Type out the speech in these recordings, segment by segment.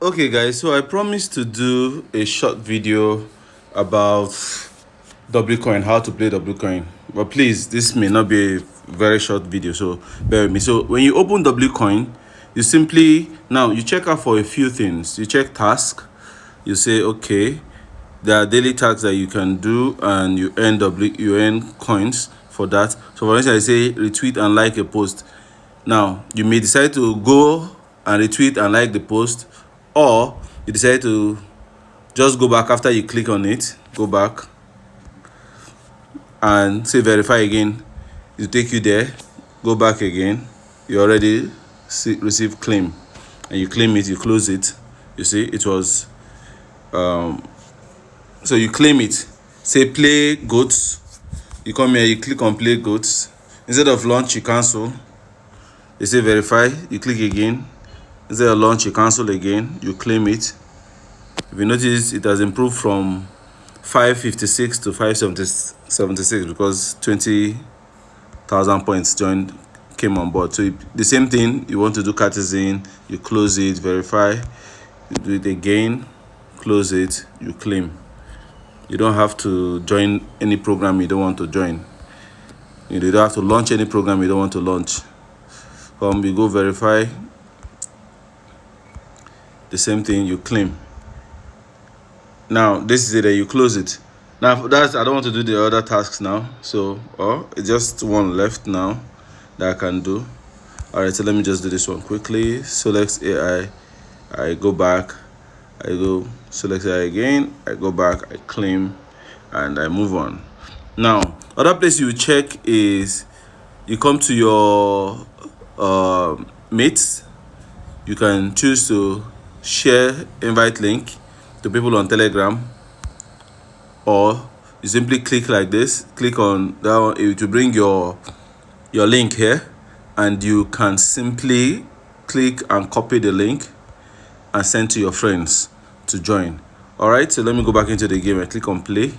Okay guys, so I promised to do a short video about WCoin, how to play WCoin. But please, this may not be a very short video, so bear with me. So when you open WCoin, you simply, now you check out for a few things. You check task, you say, okay, there are daily tasks that you can do and you earn coins for that. So for instance, I say retweet and like a post. Now, you may decide to go and retweet and like the post, or you decide to just go back after you click on it, go back and say verify again. It take you there, go back again. You already receive claim, and you claim it, you close it. You see, it was, so you claim it. Say play goats. You come here, you click on play goats. Instead of launch, you cancel. You say verify, you click again. Instead of launch, you cancel again, you claim it. If you notice, it has improved from 556 to 576 because 20,000 points came on board. So the same thing, you want to do Cartesian, you close it, verify, you do it again, close it, you claim. You don't have to join any program you don't want to join. You don't have to launch any program you don't want to launch. You go verify, the same thing, you claim. Now this is it, you close it. Now that's, I don't want to do the other tasks now, so it's just one left now that I can do. All right, so let me just do this one quickly. Select AI, I go back, I go select AI again, I go back, I claim, and I move on. Now other place you check is you come to your mates. You can choose to share invite link to people on Telegram, or you simply click like this, click on that one, it will bring your link here, and you can simply click and copy the link and send to your friends to join. All right, so let me go back into the game. I click on play.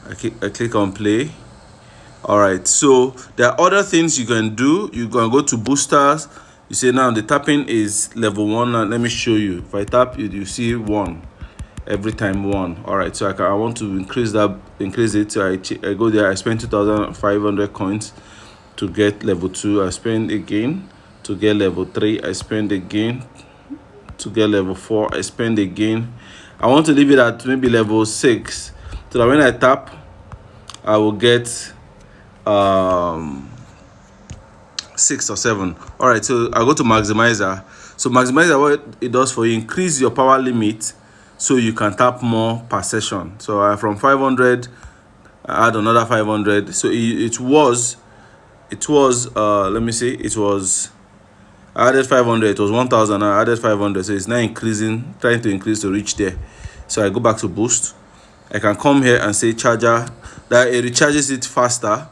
I click on play. All right, so there are other things you can do. You can go to boosters. You say now the tapping is level 1. Now let me show you. If I tap it, you see 1 every time, 1. All right, so I want to increase it. So I go there. I spend 2,500 coins to get level 2. I spend again to get level 3. I spend again to get level 4. I spend again. I want to leave it at maybe level 6, so that when I tap, I will get 6 or 7. All right, so I go to maximizer. So maximizer, what it does for you, increase your power limit so you can tap more per session. So from 500, I add another 500. So it was let me see, it was, I added 500, it was 1,000, I added 500, so it's now increasing, trying to increase to reach there. So I go back to boost. I can come here and say charger, that it recharges it faster.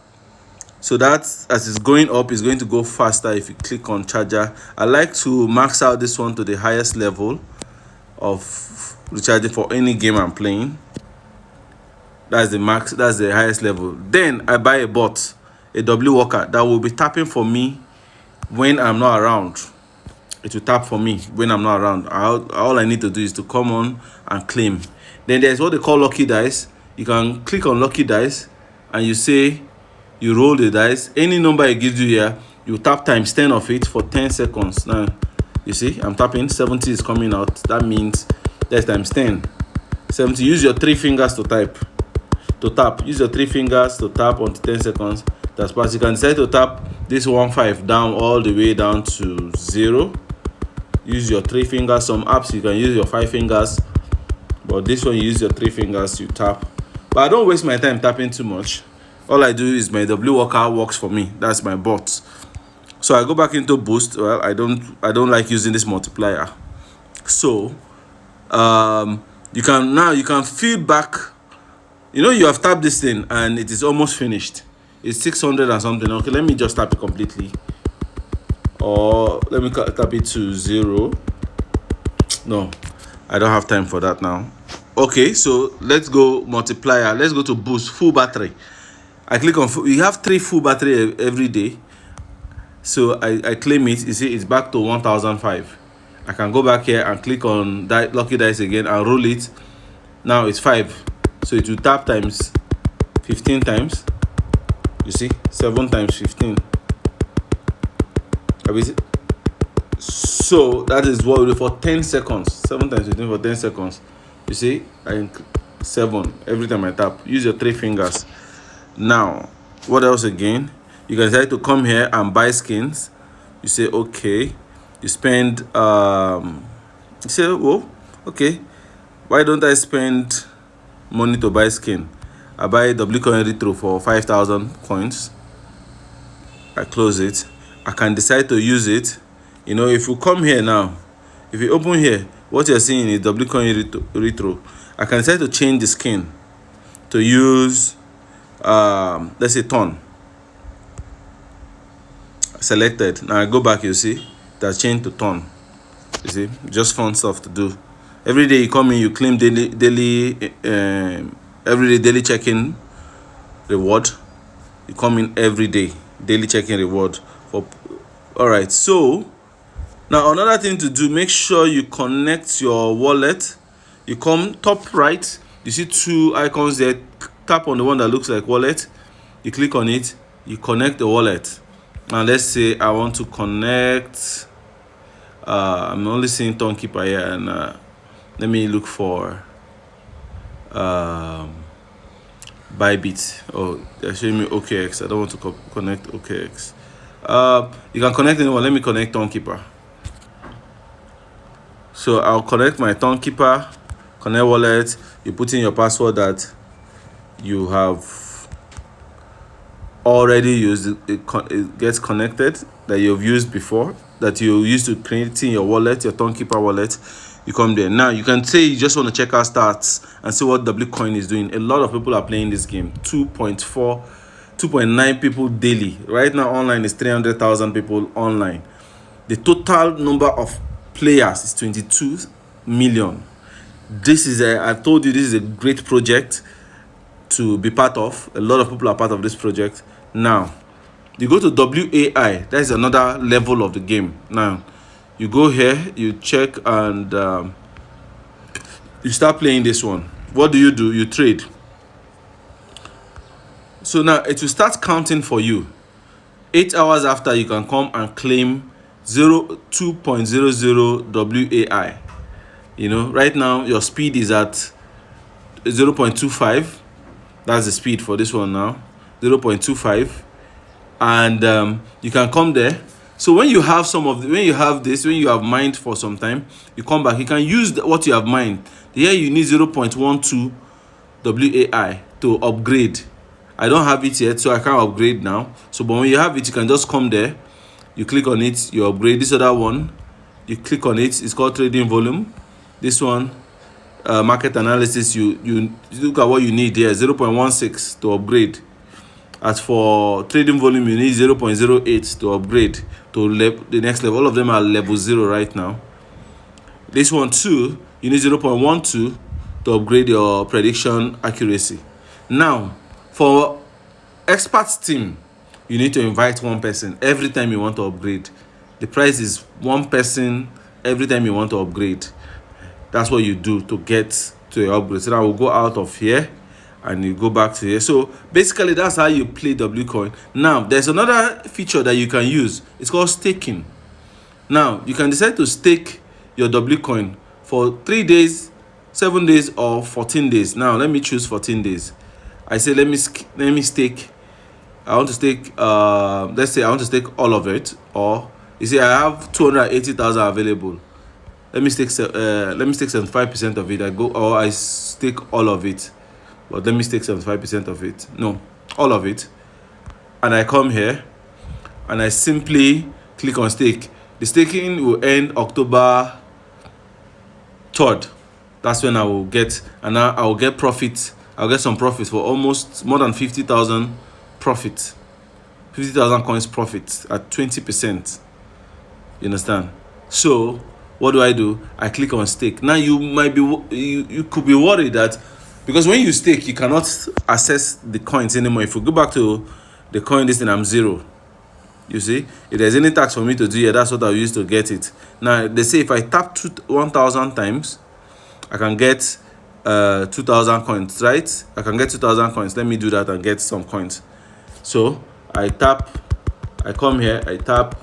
So that as it's going up, it's going to go faster if you click on charger. I like to max out this one to the highest level of recharging for any game I'm playing. That's the max, that's the highest level. Then I buy a bot, a W worker, that will be tapping for me when I'm not around. It will tap for me when I'm not around. All I need to do is to come on and claim. Then there's what they call lucky dice. You can click on lucky dice and you say, you roll the dice. Any number it gives you here, you tap times 10 of it for 10 seconds. Now, you see, I'm tapping, 70 is coming out. That means that's times 10. 70, use your 3 fingers to tap. Use your 3 fingers to tap until 10 seconds. That's fast. You can decide to tap this 1.5 down all the way down to 0. Use your 3 fingers. Some apps you can use your 5 fingers, but this one you use your 3 fingers, you tap. But I don't waste my time tapping too much. All I do is my W worker works for me. That's my bot. So I go back into boost. Well, I don't like using this multiplier. So you can feedback. You know, you have tapped this thing and it is almost finished. It's 600 and something. Okay, let me just tap it completely, or let me tap it to 0. No, I don't have time for that now. Okay, so let's go multiplier. Let's go to boost, full battery. I click on full. You have 3 full battery every day. So I claim it. You see, it's back to 1,005. I can go back here and click on that lucky dice again and roll it. Now it's 5, so it will tap times 15 times. You see, 7 times 15. So that is what we do for 10 seconds. 7 times 15 for 10 seconds. You see, I 7 every time I tap. Use your 3 fingers. Now, what else again? You can decide to come here and buy skins. You say okay. You spend you say, oh, okay. Why don't I spend money to buy skin? I buy W coin retro for 5,000 coins. I close it. I can decide to use it. You know, if you come here now, if you open here, what you're seeing is W coin retro. I can decide to change the skin to use let's say ton. Selected. Now I go back, you see that changed to ton. You see, just fun stuff to do. Every day you come in, you claim daily every day daily check-in reward. You come in every day, daily check-in reward for. All right, so now another thing to do, make sure you connect your wallet. You come top right, you see 2 icons there. Tap on the one that looks like wallet. You click on it, you connect the wallet. Now let's say I want to connect. I'm only seeing Townkeeper here, and let me look for Bybit. Oh, they're showing me OKX. I don't want to connect OKX. You can connect anyone. Let me connect Townkeeper. So I'll connect my Townkeeper, connect wallet. You put in your password that you have already used. It gets connected, that you've used before, that you used to create in your wallet, your Townkeeper wallet. You come there. Now you can say you just want to check out stats and see what W coin is doing. A lot of people are playing this game. 2.4, 2.9 people daily. Right now online is 300,000 people online. The total number of players is 22 million. This is I told you, this is a great project to be part of. A lot of people are part of this project. Now you go to WAI. That is another level of the game. Now you go here, you check, and you start playing this one. What do? You trade. So now it will start counting for you. 8 hours after, you can come and claim 2.00 WAI. You know, right now your speed is at 0.25. That's the speed for this one now, 0.25. And you can come there. So when you have when you have mined for some time, you come back, you can use what you have mined. Here you need 0.12 WAI to upgrade. I don't have it yet, so I can't upgrade now. So but when you have it, you can just come there, you click on it, you upgrade. This other one, you click on it, it's called trading volume. This one, market analysis, you look at what you need here, 0.16 to upgrade. As for trading volume, you need 0.08 to upgrade to the next level. All of them are level 0 right now. This one too, you need 0.12 to upgrade your prediction accuracy. Now, for experts team, you need to invite one person every time you want to upgrade. The price is one person every time you want to upgrade. That's what you do to get to your upgrade. So now we'll go out of here and you go back to here. So basically that's how you play W coin. Now there's another feature that you can use. It's called staking. Now you can decide to stake your W coin for 3 days, 7 days, or 14 days. Now let me choose 14 days. I say let me stake. I want to stake let's say I want to stake all of it, or you see I have 280,000 available. Let me stake 75% of it. I stake all of it. But let me stake 75% of it. No, all of it. And I come here and I simply click on stake. The staking will end October 3rd. That's when I will get, and I will get profit. I'll get some profit for almost more than 50,000 profit. 50,000 coins profit at 20%. You understand? So what do? I click on stake. Now you might be you could be worried that because when you stake, you cannot access the coins anymore. If we go back to the coin, this thing, I'm 0. You see, if there's any tax for me to do here, that's what I'll use to get it. Now they say if I tap 1,000 times, I can get 2,000 coins, right? I can get 2,000 coins. Let me do that and get some coins. So I come here, I tap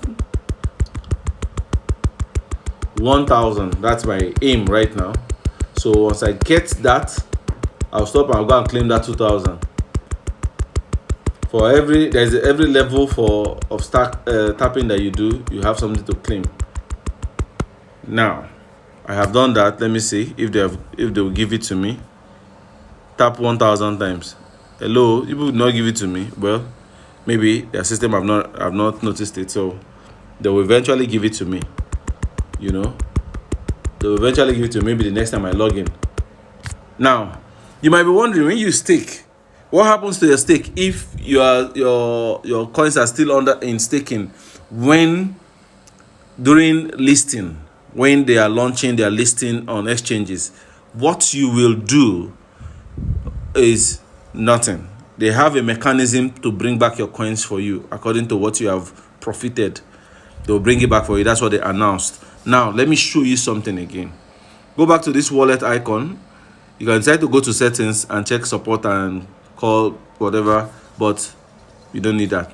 1,000. That's my aim right now. So once I get that, I'll stop and I'll go and claim that 2,000. For every level of tapping that you do, you have something to claim. Now I have done that. Let me see if they will give it to me. Tap 1,000 times. Hello, people would not give it to me. Well, maybe their system have not noticed it, so they will eventually give it to me. They will eventually give it to me, maybe the next time I log in. Now, you might be wondering, when you stake, what happens to your stake if your coins are still in staking during listing, when they are launching their listing on exchanges? What you will do is nothing. They have a mechanism to bring back your coins for you according to what you have profited. They'll bring it back for you. That's what they announced. Now, let me show you something again. Go back to this wallet icon. You can decide to go to settings and check support and call whatever, but you don't need that.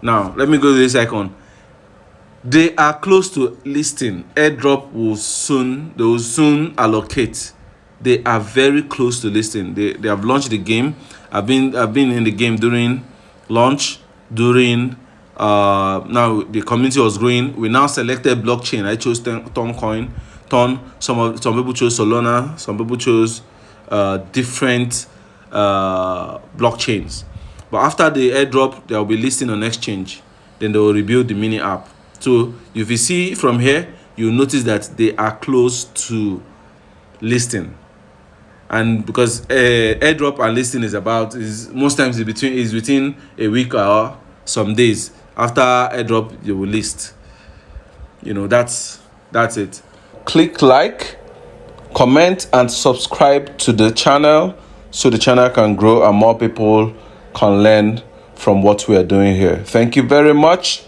Now, let me go to this icon. They are close to listing. Airdrop will soon allocate. They are very close to listing. They have launched the game. I've been in the game during launch, during now the community was growing. We now selected blockchain. I chose Ton. Some people chose Solana. Some people chose different blockchains. But after the airdrop, there will be listing on exchange. Then they will rebuild the mini app. So if you see from here, you'll notice that they are close to listing. And because airdrop and listing is most times within a week or some days. After airdrop, you will list. That's it. Click like, comment, and subscribe to the channel so the channel can grow and more people can learn from what we are doing here. Thank you very much.